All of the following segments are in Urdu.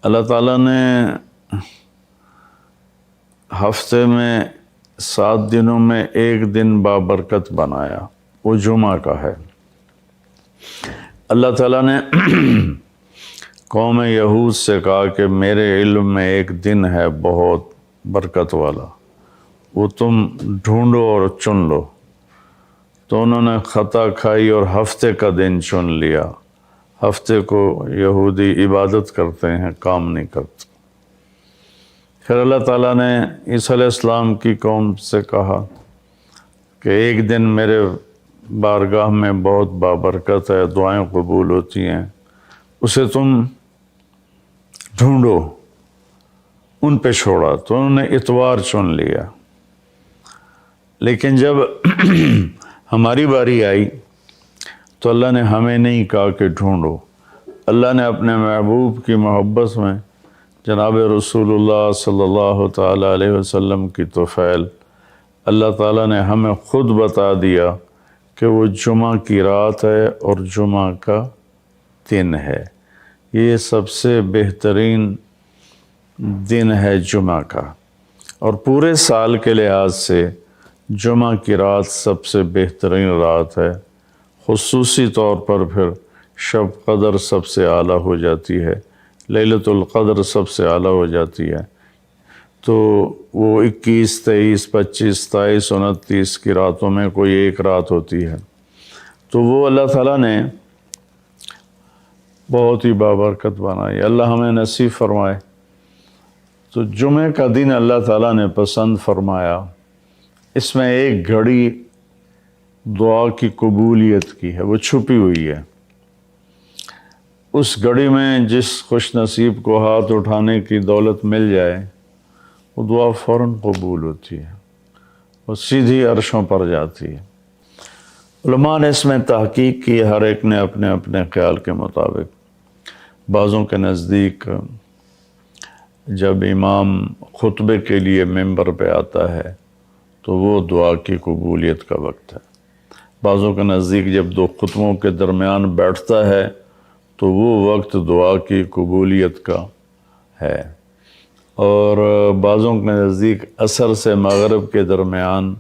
اللہ تعالیٰ نے ہفتے میں 7 دنوں میں ایک دن بابرکت بنایا، وہ جمعہ کا ہے۔ اللہ تعالیٰ نے قوم یہود سے کہا کہ میرے علم میں ایک دن ہے بہت برکت والا، وہ تم ڈھونڈو اور چن لو۔ تو انہوں نے خطا کھائی اور ہفتے کا دن چن لیا۔ ہفتے کو یہودی عبادت کرتے ہیں، کام نہیں کرتے۔ پھر اللہ تعالیٰ نے عیسیٰ علیہ السلام کی قوم سے کہا کہ ایک دن میرے بارگاہ میں بہت بابرکت ہے، دعائیں قبول ہوتی ہیں، اسے تم ڈھونڈو۔ ان پہ چھوڑا تو انہوں نے اتوار چن لیا۔ لیکن جب ہماری باری آئی تو اللہ نے ہمیں نہیں کہا کہ ڈھونڈو۔ اللہ نے اپنے محبوب کی محبت میں جناب رسول اللہ صلی اللہ تعالیٰ علیہ وسلم کی طفیل اللہ تعالیٰ نے ہمیں خود بتا دیا کہ وہ جمعہ کی رات ہے اور جمعہ کا دن ہے۔ یہ سب سے بہترین دن ہے جمعہ کا، اور پورے سال کے لحاظ سے جمعہ کی رات سب سے بہترین رات ہے۔ خصوصی طور پر پھر شب قدر سب سے اعلیٰ ہو جاتی ہے، لیلۃ القدر سب سے اعلیٰ ہو جاتی ہے۔ تو وہ 21، 23، 25، 27، 29 کی راتوں میں کوئی ایک رات ہوتی ہے، تو وہ اللہ تعالیٰ نے بہت ہی بابرکت بنائی۔ اللہ ہمیں نصیب فرمائے۔ تو جمعہ کا دن اللہ تعالیٰ نے پسند فرمایا۔ اس میں ایک گھڑی دعا کی قبولیت کی ہے، وہ چھپی ہوئی ہے۔ اس گھڑی میں جس خوش نصیب کو ہاتھ اٹھانے کی دولت مل جائے، وہ دعا فوراً قبول ہوتی ہے، وہ سیدھی عرشوں پر جاتی ہے۔ علماء نے اس میں تحقیق کی، ہر ایک نے اپنے اپنے خیال کے مطابق۔ بعضوں کے نزدیک جب امام خطبے کے لیے ممبر پہ آتا ہے تو وہ دعا کی قبولیت کا وقت ہے۔ بعضوں کے نزدیک جب دو خطبوں کے درمیان بیٹھتا ہے تو وہ وقت دعا کی قبولیت کا ہے۔ اور بعضوں کے نزدیک عصر سے مغرب کے درمیان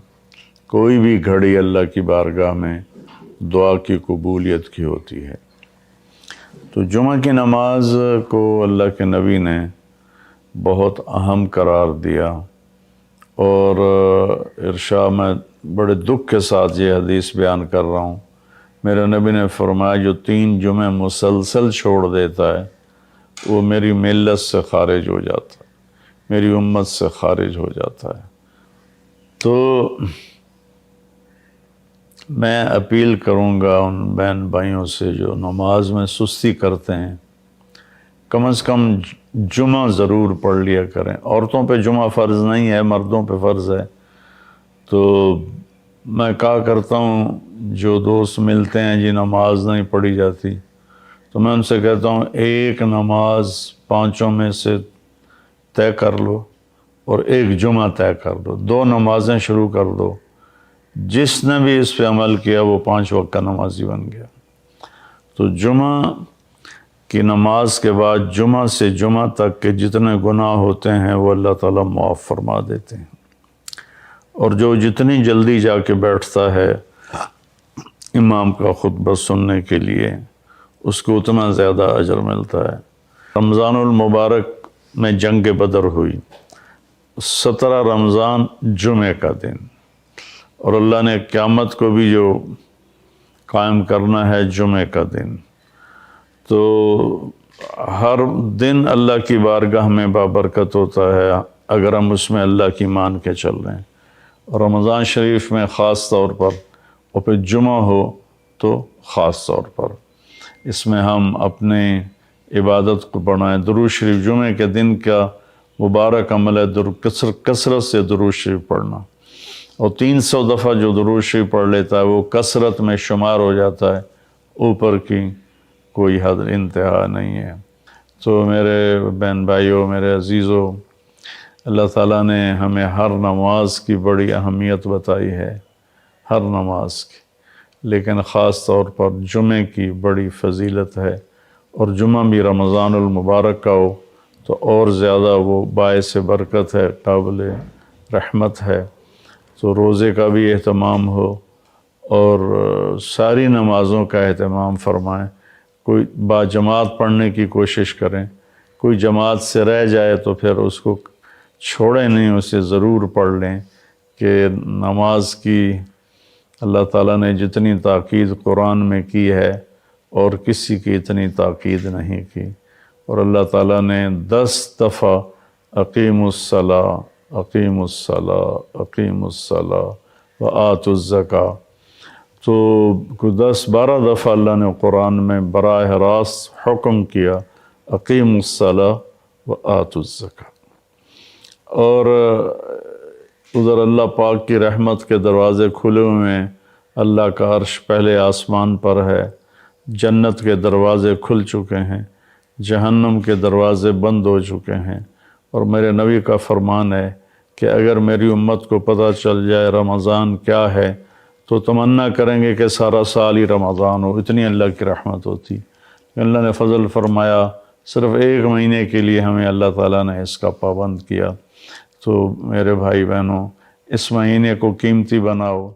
کوئی بھی گھڑی اللہ کی بارگاہ میں دعا کی قبولیت کی ہوتی ہے۔ تو جمعہ کی نماز کو اللہ کے نبی نے بہت اہم قرار دیا، اور ارشاد میں بڑے دکھ کے ساتھ یہ حدیث بیان کر رہا ہوں۔ میرے نبی نے فرمایا جو 3 جمعے مسلسل چھوڑ دیتا ہے وہ میری ملت سے خارج ہو جاتا ہے، میری امت سے خارج ہو جاتا ہے۔ تو میں اپیل کروں گا ان بہن بھائیوں سے جو نماز میں سستی کرتے ہیں، کم از کم جمعہ ضرور پڑھ لیا کریں۔ عورتوں پہ جمعہ فرض نہیں ہے، مردوں پہ فرض ہے۔ تو میں کہا کرتا ہوں جو دوست ملتے ہیں جی نماز نہیں پڑھی جاتی، تو میں ان سے کہتا ہوں ایک نماز 5 میں سے طے کر لو اور ایک جمعہ طے کر دو، 2 نمازیں شروع کر دو۔ جس نے بھی اس پہ عمل کیا وہ 5 وقت کا نمازی بن گیا۔ تو جمعہ کی نماز کے بعد جمعہ سے جمعہ تک کے جتنے گناہ ہوتے ہیں وہ اللہ تعالیٰ معاف فرما دیتے ہیں، اور جو جتنی جلدی جا کے بیٹھتا ہے امام کا خطبہ سننے کے لیے اس کو اتنا زیادہ اجر ملتا ہے۔ رمضان المبارک میں جنگ بدر ہوئی، 17 رمضان جمعہ کا دن، اور اللہ نے قیامت کو بھی جو قائم کرنا ہے جمعہ کا دن۔ تو ہر دن اللہ کی بارگاہ میں بابرکت ہوتا ہے اگر ہم اس میں اللہ کی مان کے چل رہے ہیں، اور رمضان شریف میں خاص طور پر، اور پھر جمعہ ہو تو خاص طور پر اس میں ہم اپنے عبادت کو بڑھائیں۔ درود شریف جمعہ کے دن کا مبارک عمل ہے، کثرت سے درود شریف پڑھنا، اور 300 دفعہ جو درود شریف پڑھ لیتا ہے وہ کثرت میں شمار ہو جاتا ہے، اوپر کی کوئی حد انتہا نہیں ہے۔ تو میرے بہن بھائیوں، میرے عزیزوں، اللہ تعالیٰ نے ہمیں ہر نماز کی بڑی اہمیت بتائی ہے، ہر نماز کی، لیکن خاص طور پر جمعے کی بڑی فضیلت ہے، اور جمعہ بھی رمضان المبارک کا ہو تو اور زیادہ وہ باعث برکت ہے، قابل رحمت ہے۔ تو روزے کا بھی اہتمام ہو اور ساری نمازوں کا اہتمام فرمائیں، کوئی باجماعت پڑھنے کی کوشش کریں، کوئی جماعت سے رہ جائے تو پھر اس کو چھوڑیں نہیں، اسے ضرور پڑھ لیں کہ نماز کی اللہ تعالیٰ نے جتنی تاکید قرآن میں کی ہے اور کسی کی اتنی تاکید نہیں کی، اور اللہ تعالیٰ نے 10 دفعہ اقیم الصلاۃ اقیم الصلاۃ اقیم الصلاۃ وآتوا الزکاۃ، تو 10-12 دفعہ اللہ نے قرآن میں براہ راست حکم کیا اقیم الصلاۃ وآتوا الزکاۃ۔ اور ادھر اللہ پاک کی رحمت کے دروازے کھلے ہوئے ہیں، اللہ کا عرش پہلے آسمان پر ہے، جنت کے دروازے کھل چکے ہیں، جہنم کے دروازے بند ہو چکے ہیں، اور میرے نبی کا فرمان ہے کہ اگر میری امت کو پتہ چل جائے رمضان کیا ہے تو تمنا کریں گے کہ سارا سال ہی رمضان ہو، اتنی اللہ کی رحمت ہوتی۔ اللہ نے فضل فرمایا، صرف 1 مہینے کے لیے ہمیں اللہ تعالیٰ نے اس کا پابند کیا۔ تو میرے بھائی بہنوں، اس مہینے کو قیمتی بناؤ۔